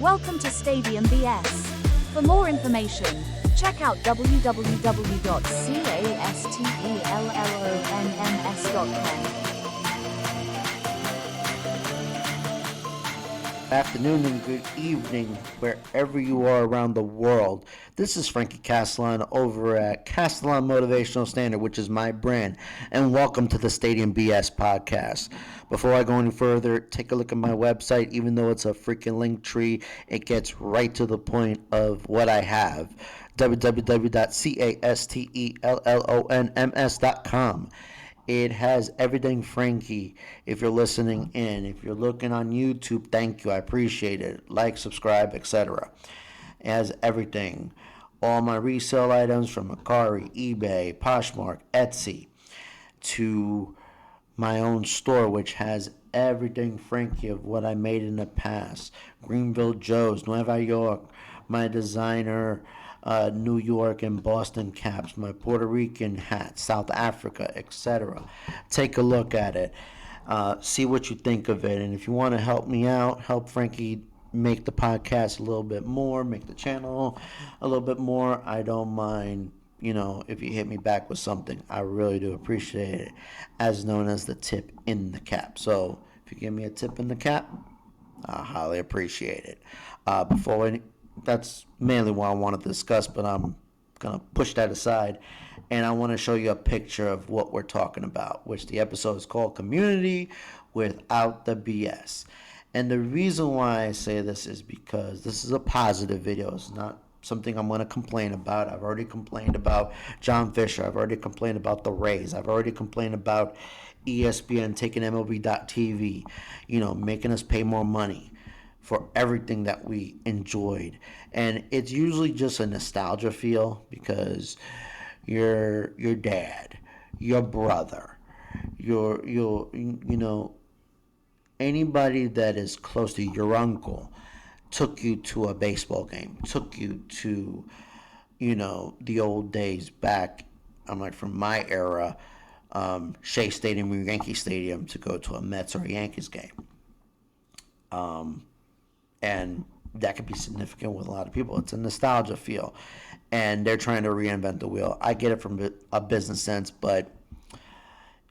Welcome to Stadium BS. For more information, check out www.castellonms.com. Afternoon and good evening wherever you are around the world. This is Frankie Castellan over at Castellan Motivational Standard, which is my brand, and welcome to the Stadium BS podcast. Before I go any further, take a look at my website. Even though it's a freaking link tree, it gets right to the point of what I have. www.castellonms.com. It has everything Frankie. If you're listening in, if you're looking on YouTube, thank you. I appreciate it. Like, subscribe, etc. It has everything. All my resale items from Mercari, eBay, Poshmark, Etsy, to my own store, which has everything Frankie of what I made in the past. Greenville Joe's, Nueva York, my designer New York and Boston caps, my Puerto Rican hats, South Africa, etc. Take a look at it. See what you think of it. And if you want to help me out, help Frankie make the podcast a little bit more, make the channel a little bit more, I don't mind, if you hit me back with something. I really do appreciate it, as known as the tip in the cap. So if you give me a tip in the cap, I highly appreciate it. That's mainly what I want to discuss, but I'm going to push that aside, and I want to show you a picture of what we're talking about, which the episode is called Community Without the BS. And the reason why I say this is because this is a positive video. It's not something I'm going to complain about. I've already complained about John Fisher. I've already complained about the Rays. I've already complained about ESPN taking MLB.TV, making us pay more money for everything that we enjoyed. And it's usually just a nostalgia feel because your dad, your brother, anybody that is close to your uncle took you to a baseball game, took you to, the old days back. I'm like, from my era, Shea Stadium or Yankee Stadium to go to a Mets or a Yankees game. And that could be significant with a lot of people. It's a nostalgia feel. And they're trying to reinvent the wheel. I get it from a business sense, but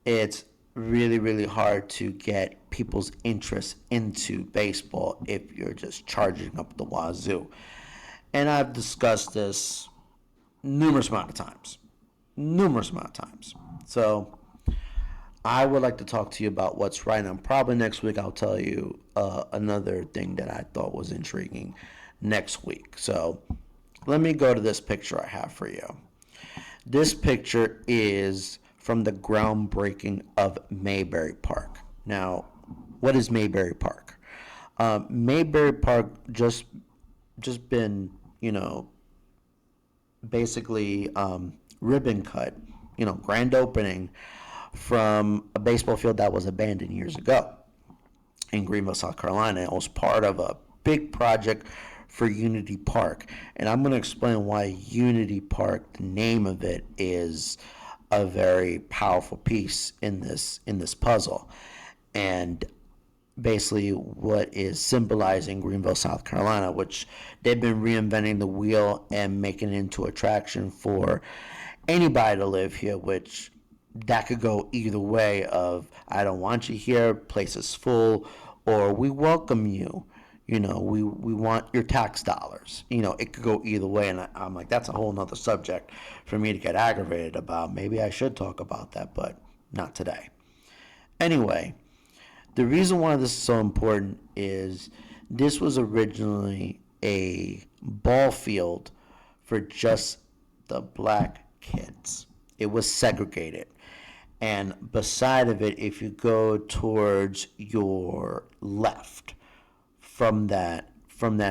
it's really, really hard to get people's interest into baseball if you're just charging up the wazoo. And I've discussed this numerous amount of times. So I would like to talk to you about what's right. And probably next week I'll tell you another thing that I thought was intriguing next week. So let me go to this picture I have for you. This picture is from the groundbreaking of Mayberry Park. Now, what is Mayberry Park? Mayberry Park just been, basically ribbon cut, grand opening from a baseball field that was abandoned years ago in Greenville, South Carolina. It was part of a big project for Unity Park. And I'm going to explain why Unity Park, the name of it, is a very powerful piece in this puzzle. And basically what is symbolizing Greenville, South Carolina, which they've been reinventing the wheel and making it into attraction for anybody to live here, which that could go either way of, I don't want you here, place is full, or we welcome you, we want your tax dollars. It could go either way, and I'm like, that's a whole nother subject for me to get aggravated about. Maybe I should talk about that, but not today. Anyway, the reason why this is so important is this was originally a ball field for just the black kids. It was segregated. And beside of it, if you go towards your left from that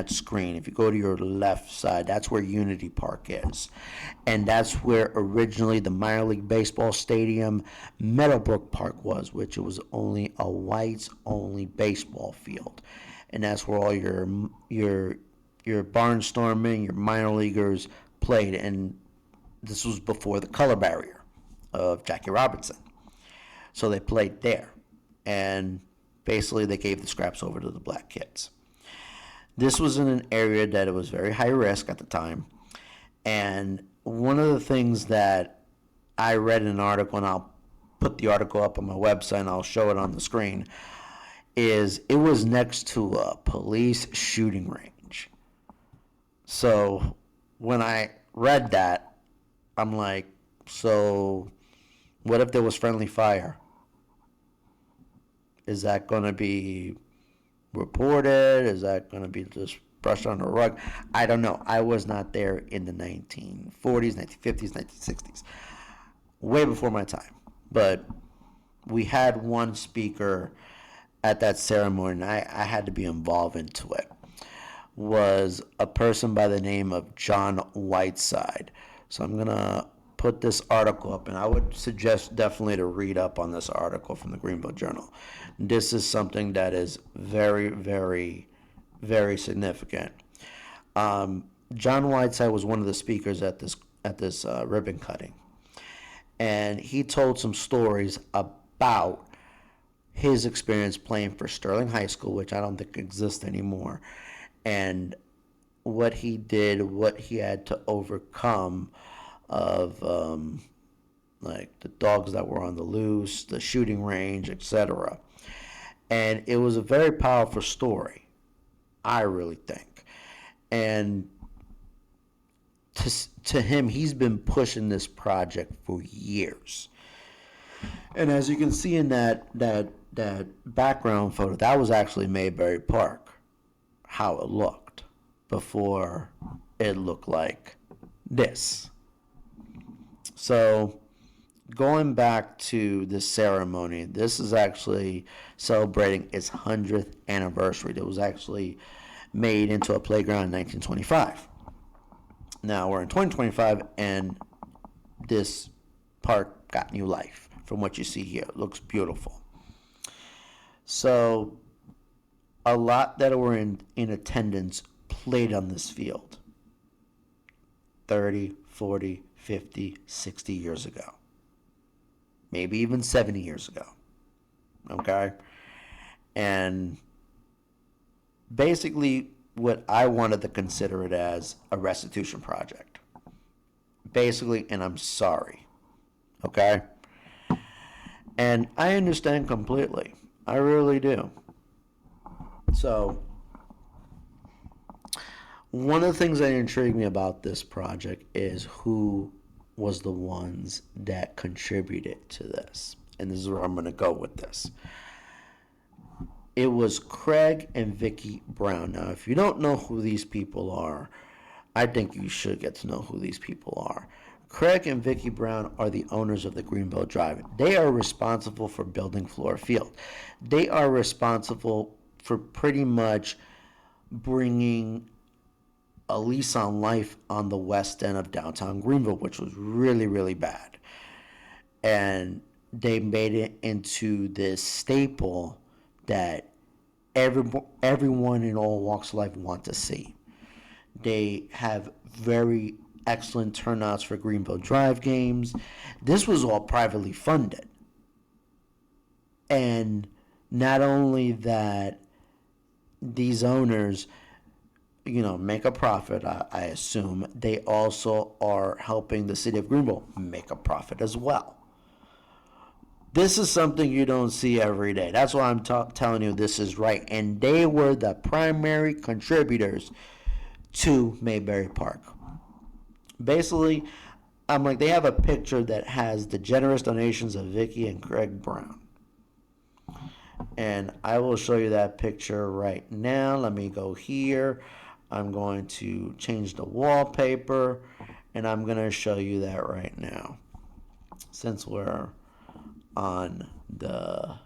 screen, if you go to your left side, that's where Unity Park is. And that's where originally the minor league baseball stadium, Meadowbrook Park, was, which it was only a whites-only baseball field. And that's where all your barnstorming, your minor leaguers played. And this was before the color barrier of Jackie Robinson. So they played there. And basically they gave the scraps over to the black kids. This was in an area that it was very high risk at the time. And one of the things that I read in an article, and I'll put the article up on my website and I'll show it on the screen, is it was next to a police shooting range. So when I read that, I'm like, so what if there was friendly fire? Is that going to be reported? Is that going to be just brushed under the rug? I don't know. I was not there in the 1940s, 1950s, 1960s. Way before my time. But we had one speaker at that ceremony, and I had to be involved into it, was a person by the name of John Whiteside. So I'm going to put this article up, and I would suggest definitely to read up on this article from the Greenville Journal. This is something that is very, very, very significant. John Whiteside was one of the speakers at this ribbon cutting, and he told some stories about his experience playing for Sterling High School, which I don't think exists anymore, and what he did, what he had to overcome of like the dogs that were on the loose, the shooting range, etc. And it was a very powerful story, I really think. And to him, he's been pushing this project for years. And as you can see in that background photo, that was actually Mayberry Park, how it looked before it looked like this. So going back to this ceremony, this is actually celebrating its 100th anniversary. It was actually made into a playground in 1925. Now we're in 2025, and this park got new life from what you see here. It looks beautiful. So a lot that were in attendance played on this field 30, 40, 50, 60 years ago. Maybe even 70 years ago. Okay? And basically what I wanted to consider it as a restitution project. Basically, and I'm sorry. Okay? And I understand completely. I really do. So, one of the things that intrigued me about this project is who was the ones that contributed to this. And this is where I'm going to go with this. It was Craig and Vicki Brown. Now, if you don't know who these people are, I think you should get to know who these people are. Craig and Vicki Brown are the owners of the Greenville Drive. They are responsible for building Floor Field. They are responsible for pretty much bringing a lease on life on the west end of downtown Greenville, which was really, really bad. And they made it into this staple that everyone in all walks of life want to see. They have very excellent turnouts for Greenville Drive games. This was all privately funded. And not only that, these owners, make a profit, I assume, they also are helping the city of Greenville make a profit as well. This is something you don't see every day. That's why I'm telling you this is right. And they were the primary contributors to Mayberry Park. Basically, I'm like, they have a picture that has the generous donations of Vicki and Craig Brown. And I will show you that picture right now. Let me go here. I'm going to change the wallpaper, and I'm going to show you that right now. Since we're on the...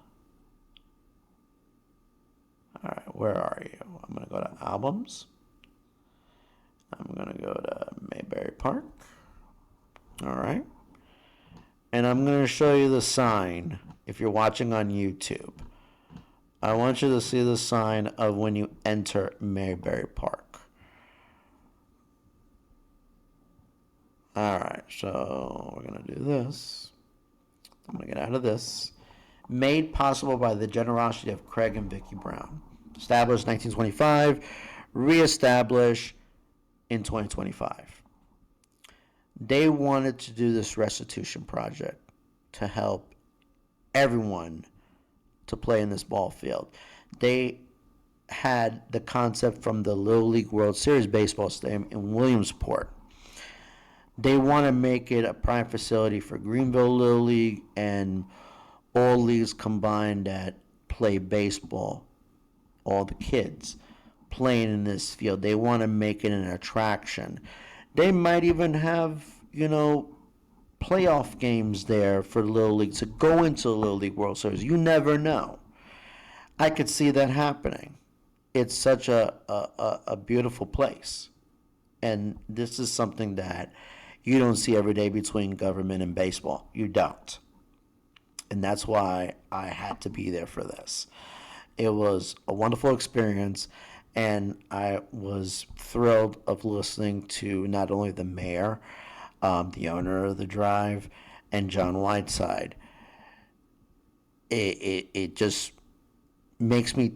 Alright, where are you? I'm going to go to Albums. I'm going to go to Mayberry Park. Alright. And I'm going to show you the sign if you're watching on YouTube. I want you to see the sign of when you enter Mayberry Park. Alright, so we're going to do this. I'm going to get out of this. Made possible by the generosity of Craig and Vicki Brown. Established 1925, reestablish in 2025. They wanted to do this restitution project to help everyone to play in this ball field. They had the concept from the Little League World Series baseball stadium in Williamsport. They want to make it a prime facility for Greenville Little League and all leagues combined that play baseball, all the kids playing in this field. They want to make it an attraction. They might even have, playoff games there for Little League to go into the Little League World Series. You never know. I could see that happening. It's such a beautiful place. And this is something that you don't see every day between government and baseball. You don't. And that's why I had to be there for this. It was a wonderful experience, and I was thrilled of listening to not only the mayor, the owner of the drive, and John Whiteside. It just makes me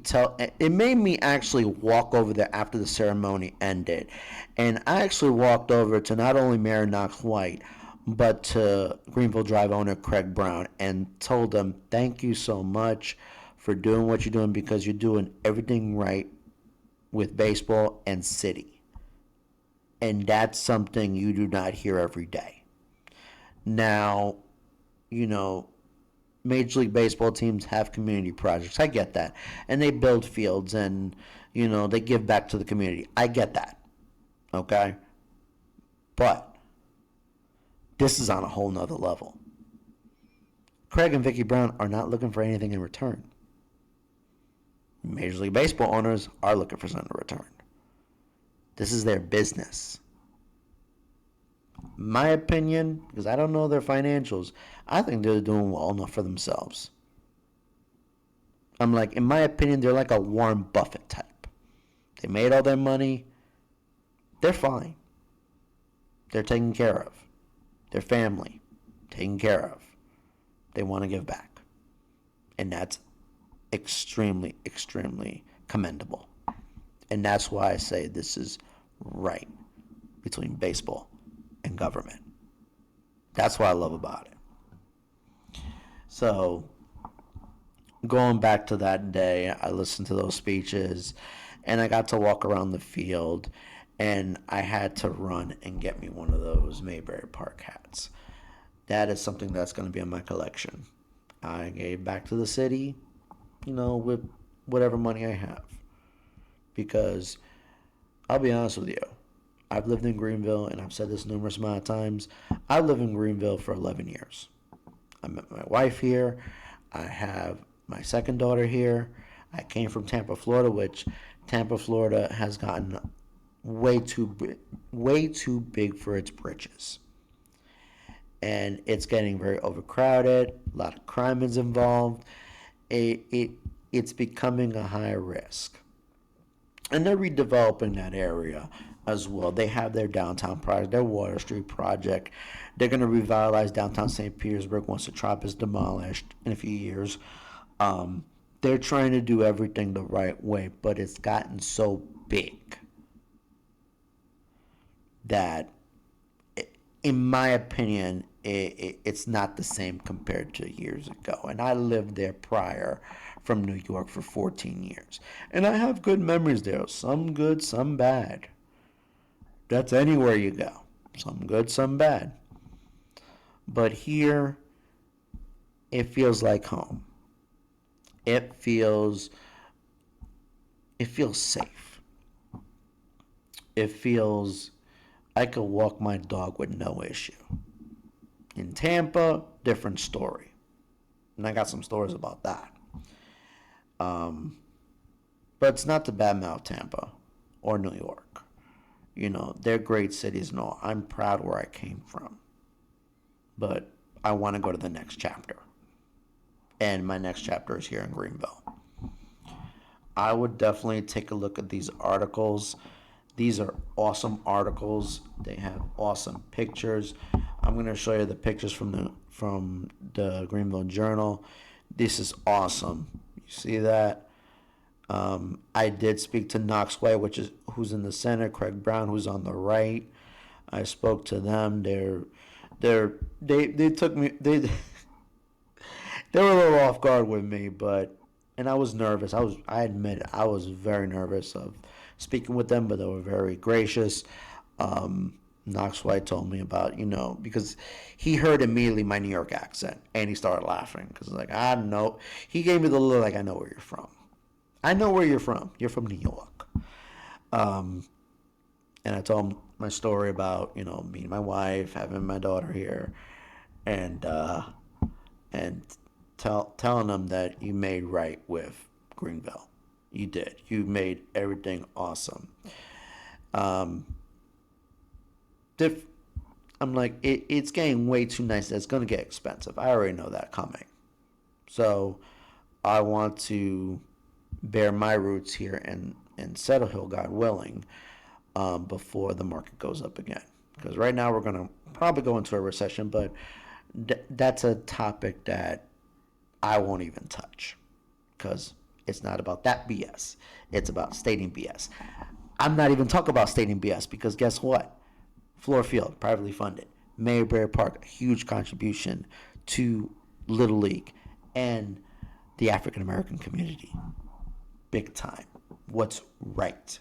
it made me actually walk over there after the ceremony ended, and I actually walked over to not only Mayor Knox White but to Greenville Drive owner Craig Brown and told them thank you so much for doing what you're doing, because you're doing everything right with baseball and city, and that's something you do not hear every day. Now, Major League Baseball teams have community projects. I get that. And they build fields and, they give back to the community. I get that. Okay? But this is on a whole nother level. Craig and Vicky Brown are not looking for anything in return. Major League Baseball owners are looking for something in return. This is their business. My opinion, because I don't know their financials, I think they're doing well enough for themselves. I'm like, in my opinion, they're like a Warren Buffett type. They made all their money. They're fine. They're taken care of. Their family, taken care of. They want to give back. And that's extremely, extremely commendable. And that's why I say this is right between baseball and government. That's what I love about it. So, going back to that day, I listened to those speeches, and I got to walk around the field, and I had to run and get me one of those Mayberry Park hats. That is something that's going to be in my collection. I gave back to the city, with whatever money I have. Because, I'll be honest with you, I've lived in Greenville, and I've said this numerous amount of times. I lived in Greenville for 11 years. I met my wife here. I have my second daughter here. I came from Tampa, Florida, which Tampa, Florida has gotten way too big for its britches. And it's getting very overcrowded. A lot of crime is involved. It's becoming a high risk. And they're redeveloping that area as well. They have their downtown project, their Water Street project. They're going to revitalize downtown St. Petersburg once the Trop is demolished in a few years. They're trying to do everything the right way, but it's gotten so big that, in my opinion, it's not the same compared to years ago. And I lived there prior from New York for 14 years. And I have good memories there. Some good, some bad. That's anywhere you go. Some good, some bad. But here, it feels like home. It feels safe. It feels I could walk my dog with no issue. In Tampa, different story. And I got some stories about that. But it's not to badmouth Tampa or New York. They're great cities and all. I'm proud where I came from. But I want to go to the next chapter. And my next chapter is here in Greenville. I would definitely take a look at these articles. These are awesome articles. They have awesome pictures. I'm going to show you the pictures from the Greenville Journal. This is awesome. You see that? I did speak to Knox White, who's in the center, Craig Brown, who's on the right. I spoke to them. They took me they were a little off guard with me, but and I was nervous. I admit I was very nervous of speaking with them, but they were very gracious. Knox White told me about, because he heard immediately my New York accent and he started laughing because like I don't know. He gave me the look like I know where you're from. I know where you're from. You're from New York. And I told him my story about me and my wife having my daughter here, and and telling them that you made right with Greenville. You did. You made everything awesome. Um, I'm like, it's getting way too nice. It's going to get expensive. I already know that coming. So I want to bear my roots here and Settle Hill, God willing, before the market goes up again. Because right now we're going to probably go into a recession, but that's a topic that I won't even touch because it's not about that BS. It's about stating BS. I'm not even talking about stating BS because guess what? Floor Field, privately funded. Mayberry Park, a huge contribution to Little League and the African American community. Big time. What's right?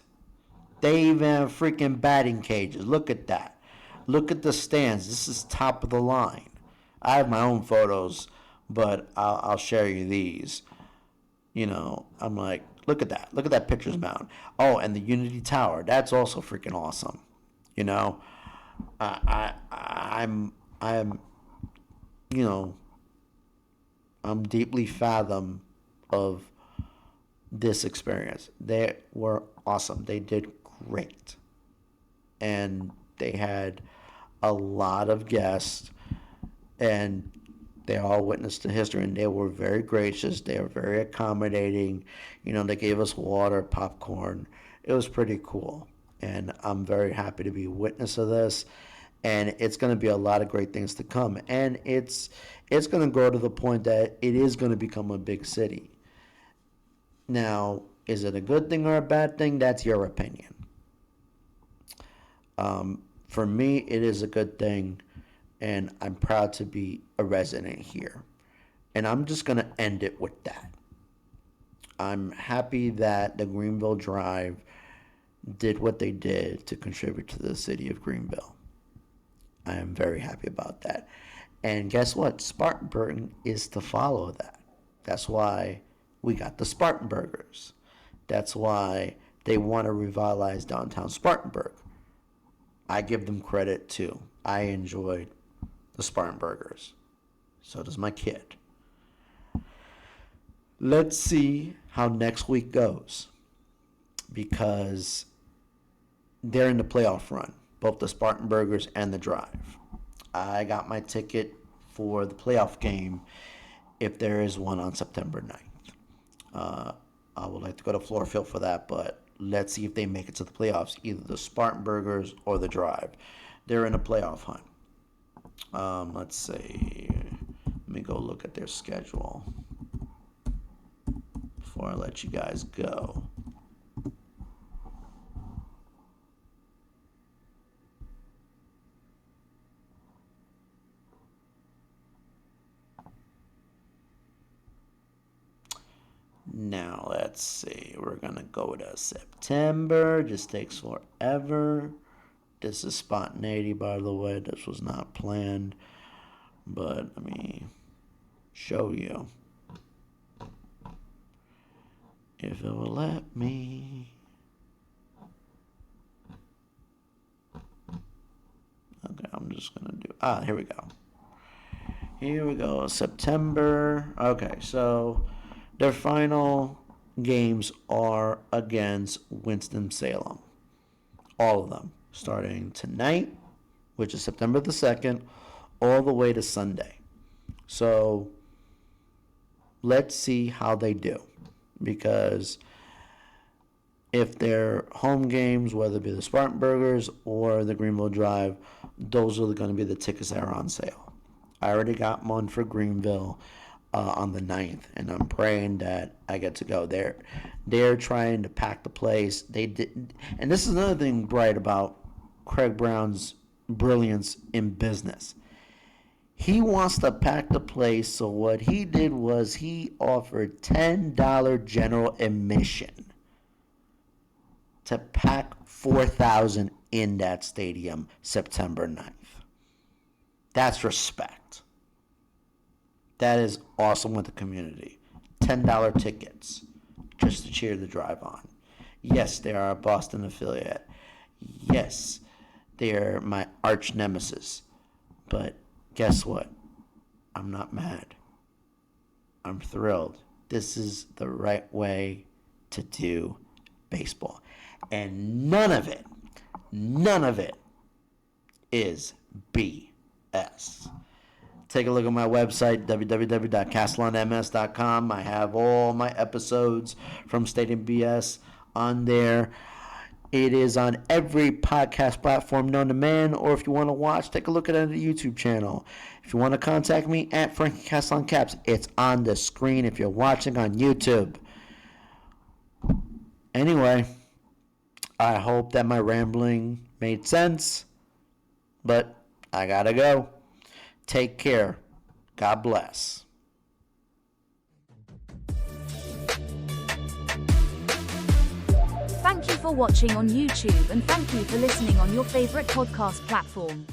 They even have freaking batting cages. Look at that. Look at the stands. This is top of the line. I have my own photos, but I'll share you these. I'm like, look at that. Look at that pitcher's mound. Oh, and the Unity Tower. That's also freaking awesome. You know, I'm, you know, I'm deeply fathom of this experience. They were awesome. They did great. And they had a lot of guests and they all witnessed the history and they were very gracious. They were very accommodating. They gave us water, popcorn. It was pretty cool. And I'm very happy to be a witness of this. And it's going to be a lot of great things to come. And it's going to grow to the point that it is going to become a big city. Now, is it a good thing or a bad thing? That's your opinion. For me, it is a good thing, and I'm proud to be a resident here. And I'm just going to end it with that. I'm happy that the Greenville Drive did what they did to contribute to the city of Greenville. I am very happy about that. And guess what? Spartanburg is to follow that. That's why we got the Spartan Burgers. That's why they want to revitalize downtown Spartanburg. I give them credit too. I enjoyed the Spartan Burgers. So does my kid. Let's see how next week goes. Because they're in the playoff run. Both the Spartan Burgers and the Drive. I got my ticket for the playoff game if there is one on September 9th. I would like to go to Floor Field for that, but let's see if they make it to the playoffs, either the Spartan Burgers or the Drive. They're in a playoff hunt. Let's see. Let me go look at their schedule before I let you guys go. Now, let's see. We're going to go to September. Just takes forever. This is spontaneity, by the way. This was not planned. But let me show you. If it will let me. Okay, I'm just going to do. Here we go. Here we go. September. Okay, so their final games are against Winston-Salem. All of them. Starting tonight, which is September the 2nd, all the way to Sunday. So let's see how they do. Because if they're home games, whether it be the Spartan Burgers or the Greenville Drive, those are going to be the tickets that are on sale. I already got one for Greenville. on the 9th, and I'm praying that I get to go there. They're trying to pack the place. They did, and this is another thing bright about Craig Brown's brilliance in business. He wants to pack the place, so what he did was he offered $10 general admission to pack 4,000 in that stadium September 9th. That's respect. That is awesome with the community. $10 tickets just to cheer the drive on. Yes, they are a Boston affiliate. Yes, they are my arch nemesis. But guess what? I'm not mad. I'm thrilled. This is the right way to do baseball. And none of it is BS. Take a look at my website, www.castellanms.com. I have all my episodes from Stadium BS on there. It is on every podcast platform known to man, or if you want to watch, take a look at it on the YouTube channel. If you want to contact me, at Frankie Castellan Caps, it's on the screen if you're watching on YouTube. Anyway, I hope that my rambling made sense, but I gotta go. Take care. God bless. Thank you for watching on YouTube and thank you for listening on your favorite podcast platform.